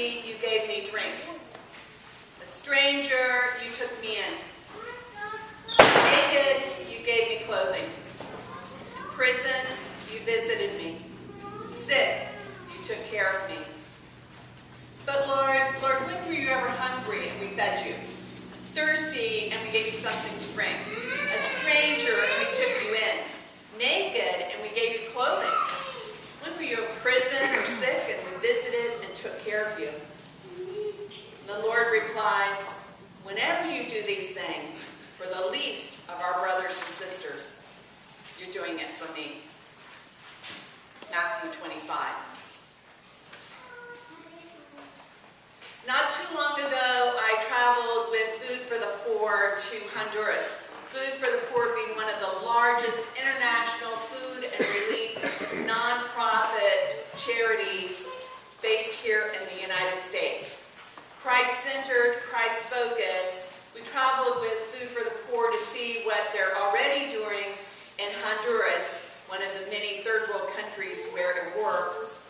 thirsty, you gave me drink. A stranger, you took me in. Naked, you gave me clothing. In prison, you visited me. Sick, you took care of me. But Lord, when were you ever hungry and we fed you? Thirsty and we gave you something to drink. A stranger and we took you in. Naked and we gave you clothing. When were you in prison or sick and we visited and took care of you? And the Lord replies, whenever you do these things for the least of our brothers and sisters, you're doing it for me. Matthew 25. Not too long ago, I traveled with Food for the Poor to Honduras. Food for the Poor being one of the largest international food and relief nonprofit charities based here in the United States. Christ-centered, Christ-focused, we traveled with Food for the Poor to see what they're already doing in Honduras, one of the many third world countries where it works,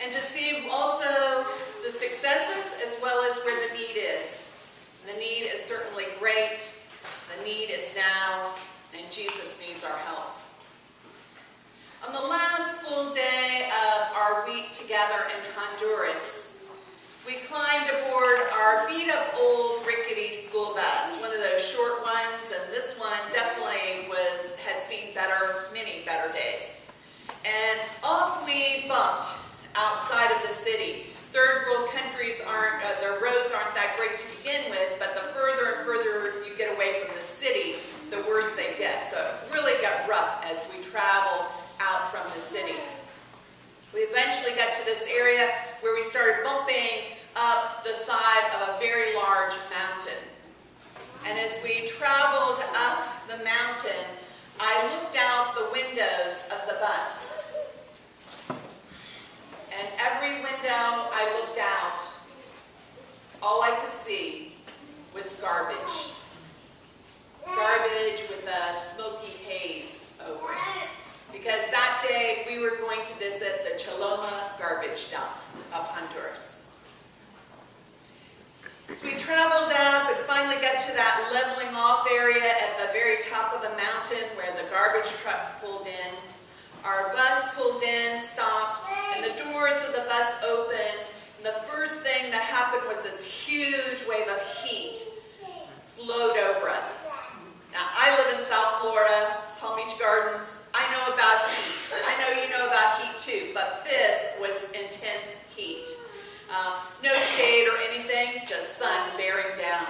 and to see also the successes as well as where the need is. The need is certainly great. The need is now, and Jesus needs our help. On the last full day of our week together in Honduras, we climbed aboard our beat-up old rickety school bus, one of those short ones, and this one definitely had seen many better days. And off we bumped outside of the city. Third world countries their roads aren't that great to begin with, but the further and further you get away from the city, the worse they get. So it really got rough as we traveled out from the city. We eventually got to this area where we started bumping up the side of a very large mountain. And as we traveled up the mountain, I looked out the windows of the bus. And every window I looked out, all I could see was garbage. Garbage with a smoky haze over it. Because that day we were going to visit the Choloma garbage dump of Honduras. So we traveled up and finally got to that leveling off area at the very top of the mountain where the garbage trucks pulled in. Our bus pulled in, stopped, and the doors of the bus opened. And the first thing that happened was this huge wave of heat flowed over us. Now, I live in South Florida, Palm Beach Gardens. I know about heat. I know you know about heat too, but this was intense heat. No shade or anything, just sun bearing down.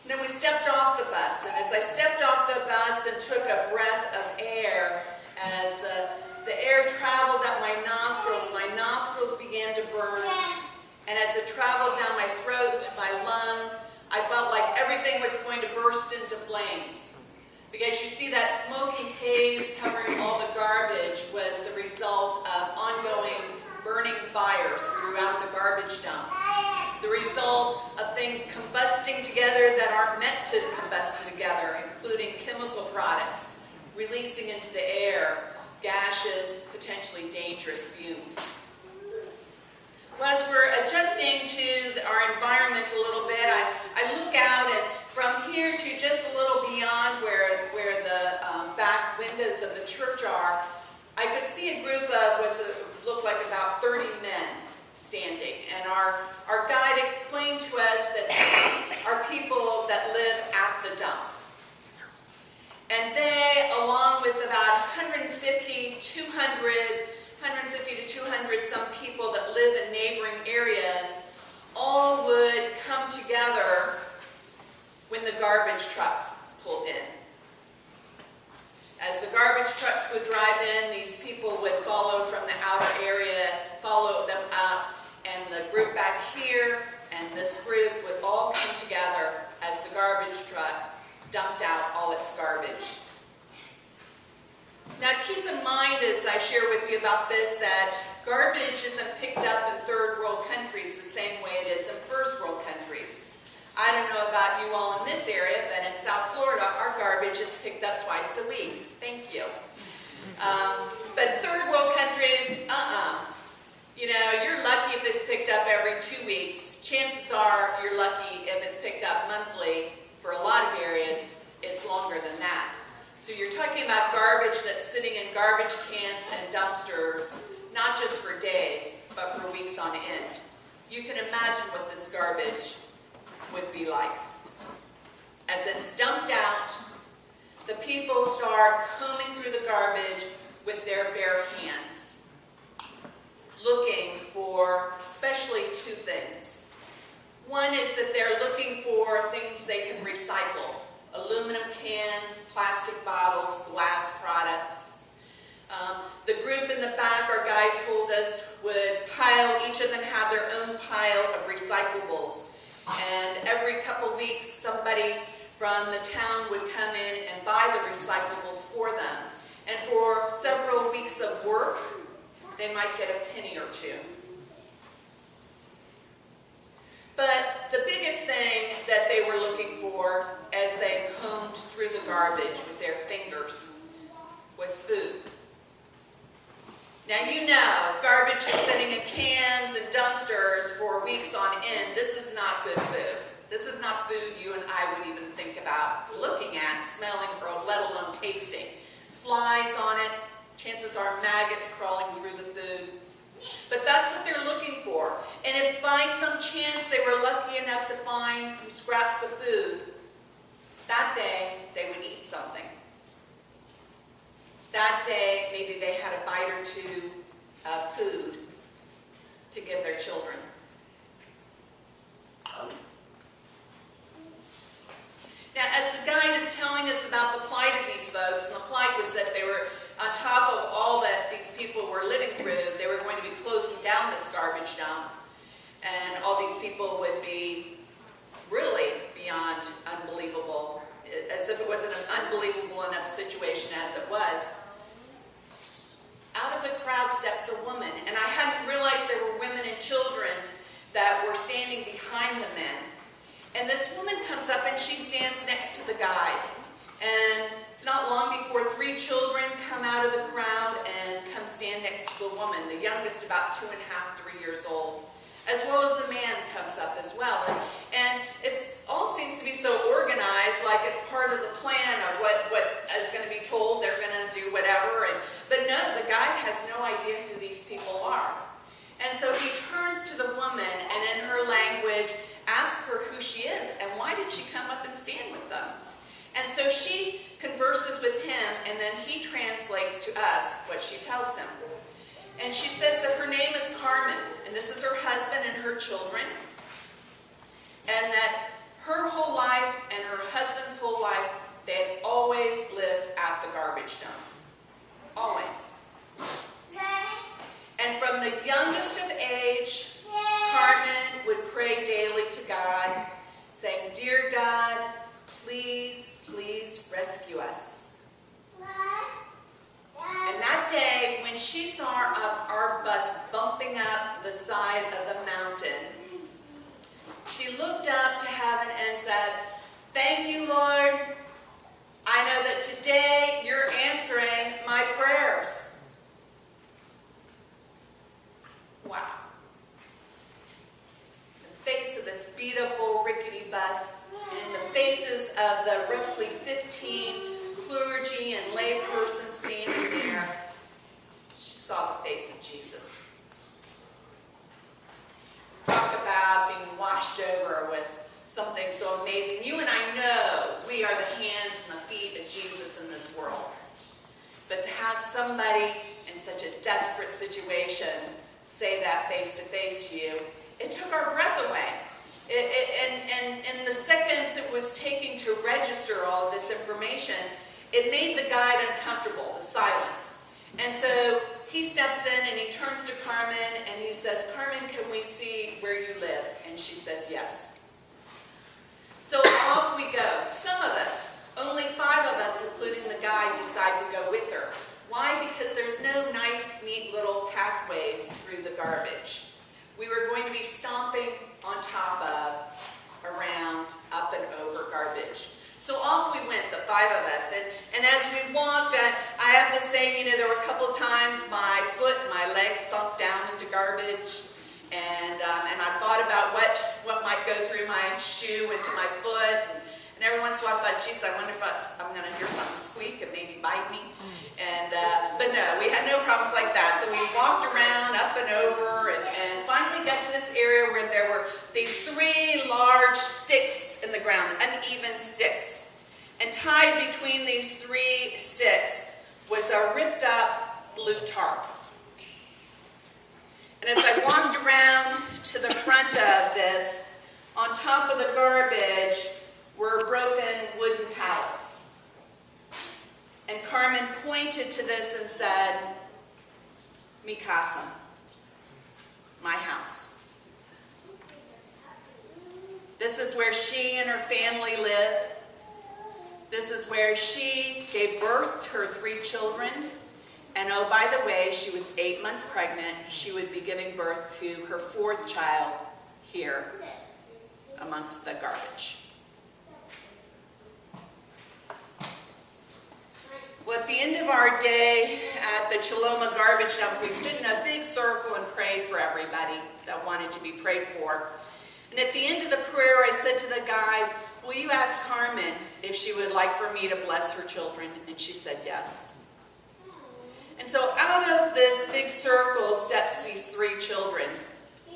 And then we stepped off the bus, and as I stepped off the bus and took a breath of air, as the air traveled up my nostrils began to burn, and as it traveled down my throat to my lungs, I felt like everything was going to burst into flames. Because you see that smoky haze covering all the garbage was the result of ongoing burning fires throughout the garbage dump. The result of things combusting together that aren't meant to combust together, including chemical products, releasing into the air gaseous, potentially dangerous fumes. Well, as we're adjusting to our environment a little bit, I look out, and from here to just a little beyond where the back windows of the church are, I could see a group of looked like about 30 men standing. And our guide explained to us that these are people that live at the dump. And they, along with about 150 to 200 some people that live in neighboring areas, all would come together when the garbage trucks pulled in. As the garbage trucks would drive in, these people would follow from the outer areas, follow them up, and the group back here and this group would all come together as the garbage truck dumped out all its garbage. Now keep in mind as I share with you about this that garbage isn't picked up in third world countries the same way it is in first world countries. I don't know about you all in this area, but in South Florida, our garbage is picked up twice a week. Thank you. But third world countries, you know, you're lucky if if it's picked up every 2 weeks. Chances are you're lucky if it's picked up monthly. For a lot of areas, it's longer than that. So you're talking about garbage that's sitting in garbage cans and dumpsters, not just for days, but for weeks on end. You can imagine what this garbage would be like. As it's dumped out, the people start combing through the garbage with their bare hands, looking for especially 2 things. One is that they're looking for things they can recycle. Aluminum cans, plastic bottles, glass products. The group in the back, our guide told us, would pile, each of them have their own pile of recyclables. And every couple weeks, somebody from the town would come in and buy the recyclables for them. And for several weeks of work, they might get a penny or 2. But the biggest thing that they were looking for as they combed through the garbage with their fingers was food. Now you know, if garbage is sitting in cans and dumpsters for weeks on end, this is not good food. This is not food you and I would even think about looking at, smelling, or let alone tasting. Flies on it, chances are maggots crawling through the food. But that's what they're looking for. And if by some chance they were lucky enough to find some scraps of food, that day they would eat something. That day maybe they had a bite or 2 of food to give their children. Now, as the guide is telling us about the plight of these folks, and the plight was that they were, on top of all that these people were living through, they were going to be closing down this garbage dump. And all these people would be really beyond unbelievable, as if it wasn't an unbelievable enough situation as it was. Out of the crowd steps a woman, and I hadn't realized there were women and children that were standing behind the men. And this woman comes up and she stands next to the guide. And it's not long before 3 children come out of the crowd and come stand next to the woman, the youngest about 2.5, 3 years old, as well as a man comes up as well. And it all seems to be so organized, like it's part of the plan of what is going to be told, they're going to do whatever. But no, the guide has no idea who these people are. And so he turns to the woman and in her language asks her who she is and why did she come up and stand with them. And so she converses with him, and then he translates to us what she tells him. And she says that her name is Carmen, and this is her husband and her children, and that her whole life and her husband's whole life, they had always lived at the garbage dump. Always. And from the youngest of age, Carmen would pray daily to God, saying, "Dear God, please, please rescue us." And that day, when she saw our bus bumping up the side of the mountain, she looked up to heaven and said, "Thank you, Lord. I know that today you're answering my prayers." Wow. The face of this beat-up old rickety bus, and in the faces of the roughly 15 clergy and lay persons standing there, she saw the face of Jesus. Talk about being washed over with something so amazing. You and I know we are the hands and the feet of Jesus in this world. But to have somebody in such a desperate situation say that face to face to you, it took our breath away. And in the seconds it was taking to register all of this information, it made the guide uncomfortable, the silence. And so he steps in and he turns to Carmen and he says, "Carmen, can we see where you live?" And she says, "Yes." So off we go. Some of us, only 5 of us, including the guide, decide to go with her. Why? Because there's no nice, neat little pathways through the garbage. We were going to be stomping on top of, around, up and over garbage. So off we went, the 5 of us. And as we walked, I have to say, there were a couple times my foot and my leg sunk down into garbage. And I thought about what might go through my shoe into my foot. And every once in a while I thought, geez, I wonder if I'm going to hear something squeak and maybe bite me. But no, we had no problems like that. So we walked around, up and over, and finally got to this area where there were these 3 large sticks in the ground, uneven sticks. And tied between these 3 sticks was a ripped up blue tarp. And as I walked around to the front of this, on top of the garbage were broken wooden pallets. And Carmen pointed to this and said, "Mi casa," my house. This is where she and her family live. This is where she gave birth to her 3 children. And oh, by the way, she was 8 months pregnant. She would be giving birth to her 4th child here amongst the garbage. Well, at the end of our day at the Choloma garbage dump, we stood in a big circle and prayed for everybody that wanted to be prayed for. And at the end of the prayer, I said to the guy, "Will you ask Carmen if she would like for me to bless her children?" And she said yes. And so out of this big circle steps these 3 children,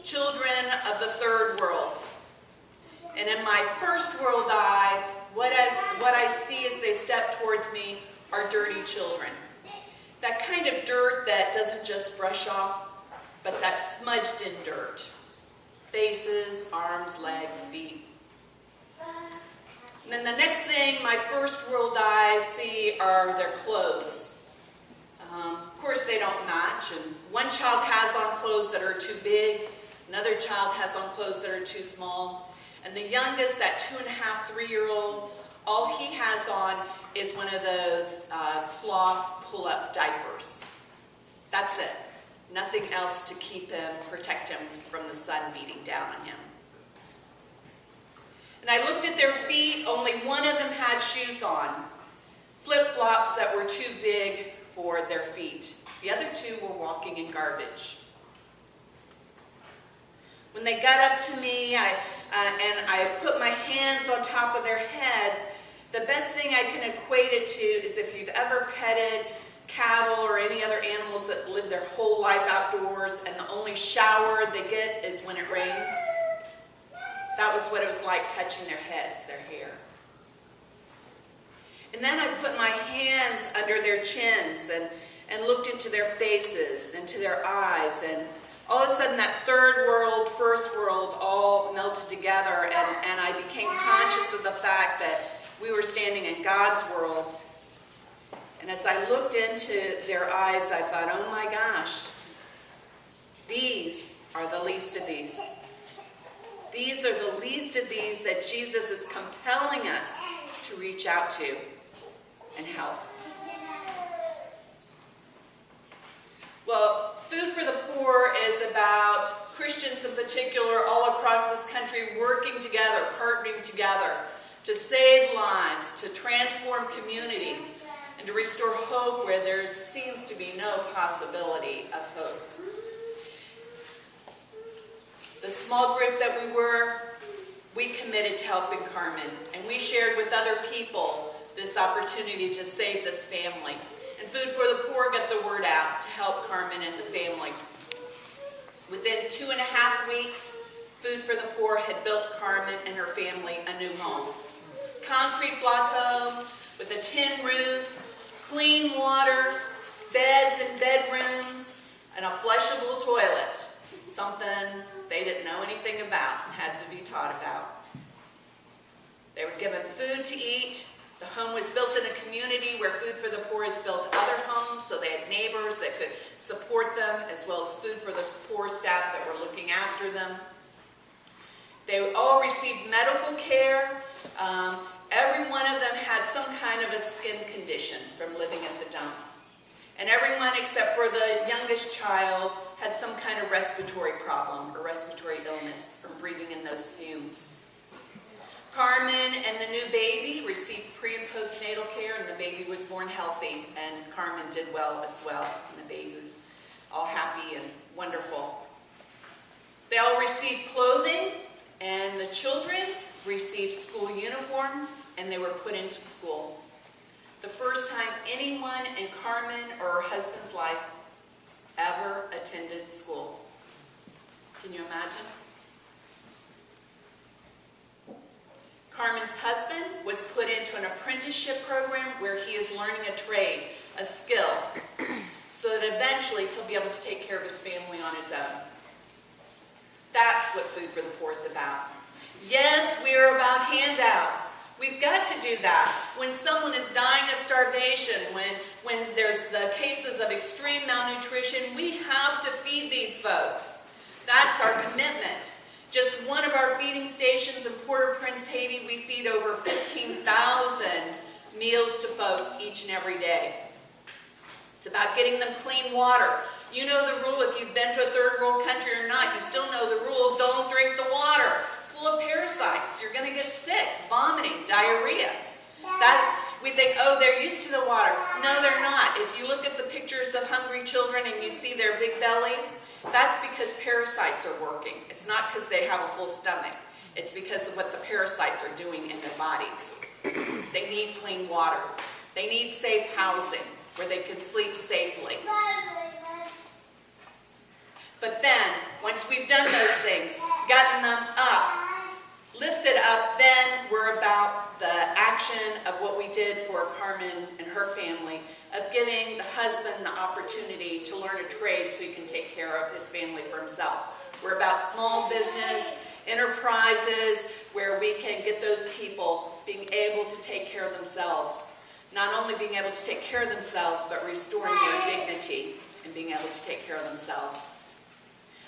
children of the 3rd world. And in my first world eyes, what I see as they step towards me are dirty children. That kind of dirt that doesn't just brush off, but that's smudged in dirt. Faces, arms, legs, feet. And then the next thing my first world eyes see are their clothes. Of course they don't match, and one child has on clothes that are too big, another child has on clothes that are too small, and the youngest, that 2.5, 3-year-old, all he has on is one of those cloth pull-up diapers. That's it. Nothing else to protect him from the sun beating down on him. And I looked at their feet. Only one of them had shoes on, flip-flops that were too big for their feet. The other 2 were walking in garbage. When they got up to me, I put my hands on top of their heads. The best thing I can equate it to is if you've ever petted cattle or any other animals that live their whole life outdoors and the only shower they get is when it rains. That was what it was like touching their heads, their hair. And then I put my hands under their chins and looked into their faces, into their eyes, and all of a sudden that 3rd world, 1st world all melted together, and I became conscious of the fact that we were standing in God's world. And as I looked into their eyes, I thought, oh my gosh, these are the least of these. These are the least of these that Jesus is compelling us to reach out to and help. Well, Food for the Poor is about Christians in particular all across this country working together, partnering together to save lives, to transform communities, and to restore hope where there seems to be no possibility of hope. The small group that we committed to helping Carmen, and we shared with other people this opportunity to save this family. And Food for the Poor got the word out to help Carmen and the family. Within 2.5 weeks, Food for the Poor had built Carmen and her family a new home. Concrete block home with a tin roof, clean water, beds and bedrooms, and a flushable toilet. Something they didn't know anything about and had to be taught about. They were given food to eat. The home was built in a community where Food for the Poor has built other homes, so they had neighbors that could support them, as well as Food for the Poor staff that were looking after them. They all received medical care. Every one of them had some kind of a skin condition from living at the dump. And everyone except for the youngest child had some kind of respiratory problem or respiratory illness from breathing in those fumes. Carmen and the new baby received pre- and postnatal care, and the baby was born healthy, and Carmen did well as well, and the baby was all happy and wonderful. They all received clothing, and the children received school uniforms, and they were put into school. The first time anyone in Carmen or her husband's life ever attended school. Can you imagine? Carmen's husband was put into an apprenticeship program where he is learning a trade, a skill, so that eventually he'll be able to take care of his family on his own. That's what Food for the Poor is about. Yes, we're about handouts. We've got to do that. When someone is dying of starvation, when there's the cases of extreme malnutrition, we have to feed these folks. That's our commitment. Just one of our feeding stations in Port-au-Prince, Haiti, we feed over 15,000 meals to folks each and every day. It's about getting them clean water. You know the rule, if you've been to a third world country or not, you still know the rule, don't drink the water. It's full of parasites. You're going to get sick, vomiting, diarrhea. We think, oh, they're used to the water. No, they're not. If you look at the pictures of hungry children and you see their big bellies, that's because parasites are working. It's not because they have a full stomach. It's because of what the parasites are doing in their bodies. They need clean water. They need safe housing where they can sleep safely. But then, once we've done those things, gotten them up, lifted up, then we're about the action of what we did for Carmen and her family, of giving the husband the opportunity to learn a trade so he can take care of his family for himself. We're about small business, enterprises, where we can get those people being able to take care of themselves. Not only being able to take care of themselves, but restoring their dignity and being able to take care of themselves.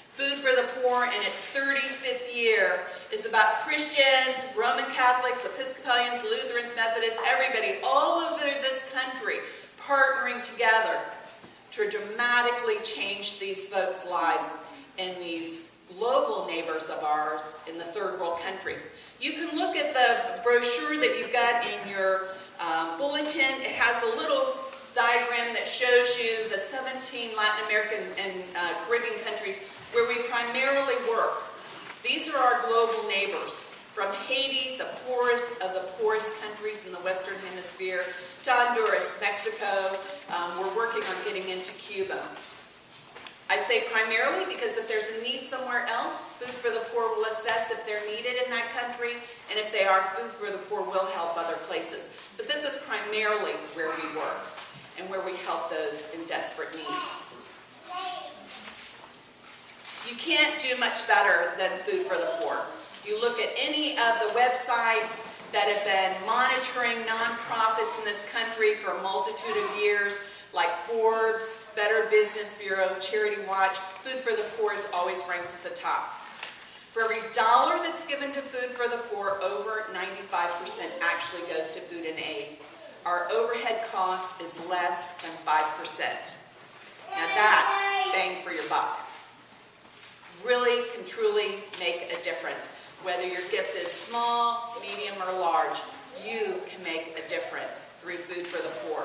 Food for the Poor in its 35th year is about Christians, Roman Catholics, Episcopalians, Lutherans, Methodists, everybody all over this country partnering together to dramatically change these folks' lives in these global neighbors of ours in the third world country. You can look at the brochure that you've got in your bulletin. It has a little diagram that shows you the 17 Latin American and Caribbean countries where we primarily work. These are our global neighbors, from Haiti, the poorest of the poorest countries in the Western Hemisphere, to Honduras, Mexico. We're working on getting into Cuba. I say primarily because if there's a need somewhere else, Food for the Poor will assess if they're needed in that country, and if they are, Food for the Poor will help other places. But this is primarily where we work and where we help those in desperate need. You can't do much better than Food for the Poor. You look at any of the websites that have been monitoring nonprofits in this country for a multitude of years, like Forbes, Better Business Bureau, Charity Watch. Food for the Poor is always ranked at the top. For every dollar that's given to Food for the Poor, over 95% actually goes to food and aid. Our overhead cost is less than 5%. Now that's bang for your buck. Really can truly make a difference. Whether your gift is small, medium, or large, you can make a difference through Food for the Poor.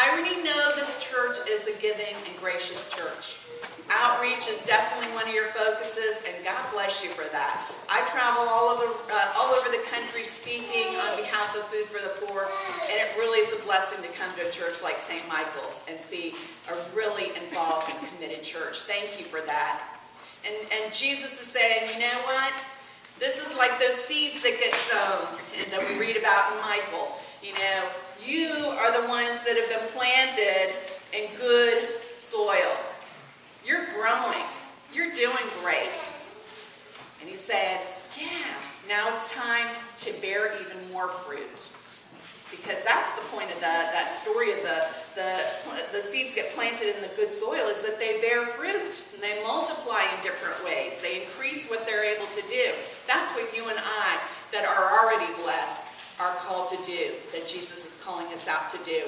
I already know this church is a giving and gracious church. Outreach is definitely one of your focuses, and God bless you for that. I travel all over the country speaking on behalf of Food for the Poor, and it really is a blessing to come to a church like St. Michael's and see a really involved and committed church. Thank you for that. And Jesus is saying, you know what? This is like those seeds that get sown and that we read about in Michael. You know, you are the ones that have been planted in good soil. You're growing. You're doing great. And he said, yeah, now it's time to bear even more fruit. Because that's the point of that story of the seeds get planted in the good soil, is that they bear fruit and they multiply in different ways. They increase what they're able to do. That's what you and I that are already blessed are called to do, that Jesus is calling us out to do.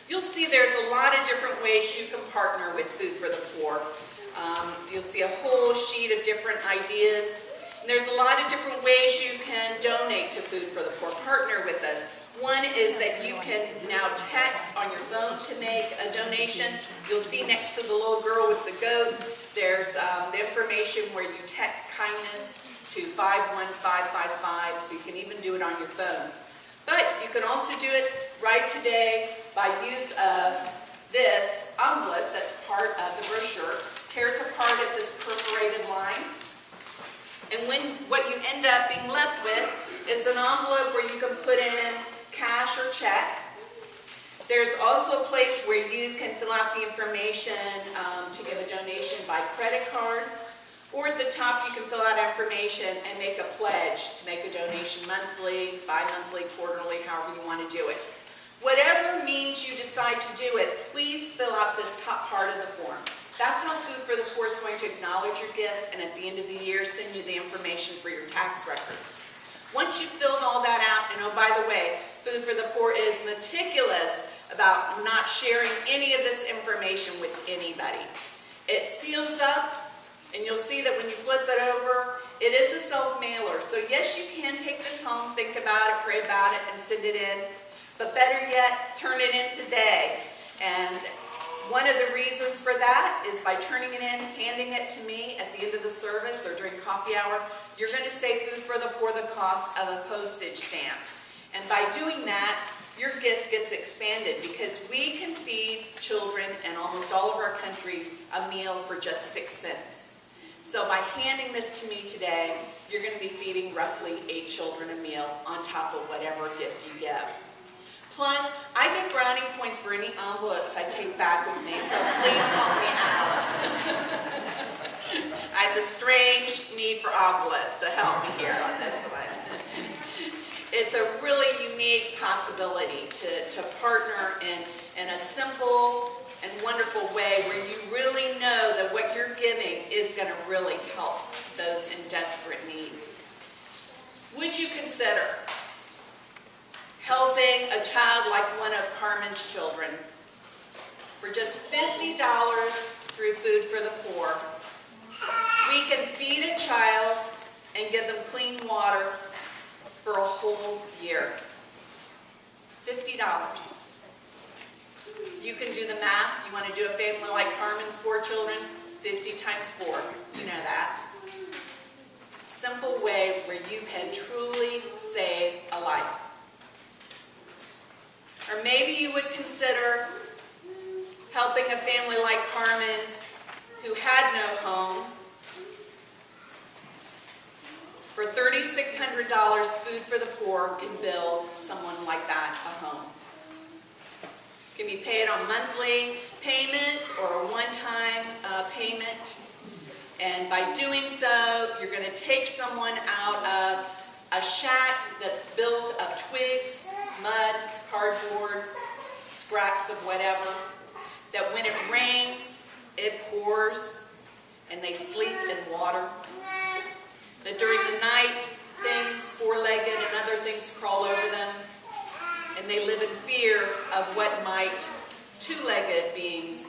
You'll see there's a lot of different ways you can partner with Food for the Poor. You'll see a whole sheet of different ideas. And there's a lot of different ways you can donate donate to Food for the Poor, partner with us. One is that you can now text on your phone to make a donation. You'll see next to the little girl with the goat, there's the information where you text kindness to 51555, so you can even do it on your phone. But you can also do it right today by use of this envelope that's part of the brochure. Tears apart at this perforated line. And what you end up being left with is an envelope where you can put in cash or check. There's also a place where you can fill out the information to give a donation by credit card. Or at the top you can fill out information and make a pledge to make a donation monthly, bi-monthly, quarterly, however you want to do it. Whatever means you decide to do it, please fill out this top part of the form. That's how Food for the Poor is going to acknowledge your gift and at the end of the year send you the information for your tax records. Once you've filled all that out, and oh, by the way, Food for the Poor is meticulous about not sharing any of this information with anybody. It seals up, and you'll see that when you flip it over, it is a self-mailer. So yes, you can take this home, think about it, pray about it, and send it in. But better yet, turn it in today. And one of the reasons for that is by turning it in, handing it to me at the end of the service or during coffee hour, you're going to save Food for the Poor the cost of a postage stamp. And by doing that, your gift gets expanded because we can feed children in almost all of our countries a meal for just 6 cents. So by handing this to me today, you're going to be feeding roughly 8 children a meal on top of whatever gift you give. Plus, I get brownie points for any envelopes I take back with me, so please help me out. I have a strange need for envelopes, so help me here on this one. It's a really unique possibility to partner in a simple and wonderful way where you really know that what you're giving is going to really help those in desperate need. Would you consider helping a child like one of Carmen's children for just $50 through Food for the Poor? We can feed a child and give them clean water for a whole year. $50. You can do the math. You want to do a family like Carmen's 4 children? 50 times 4. You know that. Simple way where you can truly save a life. Or maybe you would consider helping a family like Carmen's who had no home. For $3,600, Food for the Poor can build someone like that a home. It can be paid on monthly payments or a one-time payment. And by doing so, you're going to take someone out of a shack that's built of twigs, mud, cardboard, scraps of whatever, that when it rains, it pours, and they sleep in water. That during the night, things, four-legged and other things crawl over them, and they live in fear of what might two-legged beings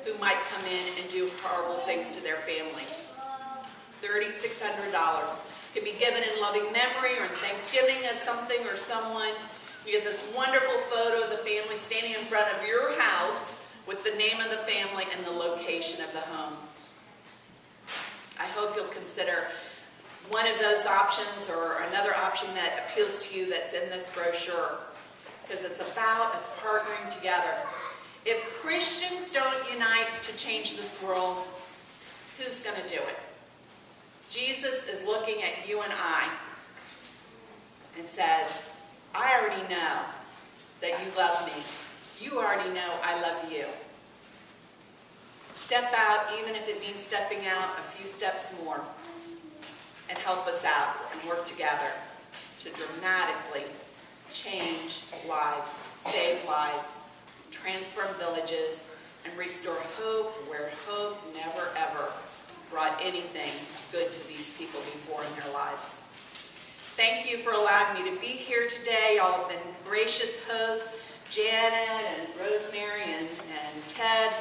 who might come in and do horrible things to their family. $3,600 can be given in loving memory or in thanksgiving of something or someone. You get this wonderful photo of the family standing in front of your house with the name of the family and the location of the home. I hope you'll consider one of those options or another option that appeals to you that's in this brochure, because it's about us partnering together. If Christians don't unite to change this world, who's going to do it? Jesus is looking at you and I and says, I already know that you love me. You already know I love you. Step out, even if it means stepping out a few steps more, and help us out and work together to dramatically change lives, save lives, transform villages, and restore hope where hope never ever brought anything good to these people before in their lives. Thank you for allowing me to be here today. Y'all have been gracious hosts, Janet and Rosemary and Ted.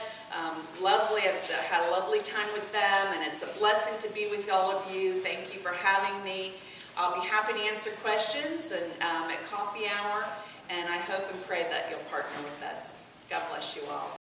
Lovely. I've had a lovely time with them, and it's a blessing to be with all of you. Thank you for having me. I'll be happy to answer questions and at coffee hour, and I hope and pray that you'll partner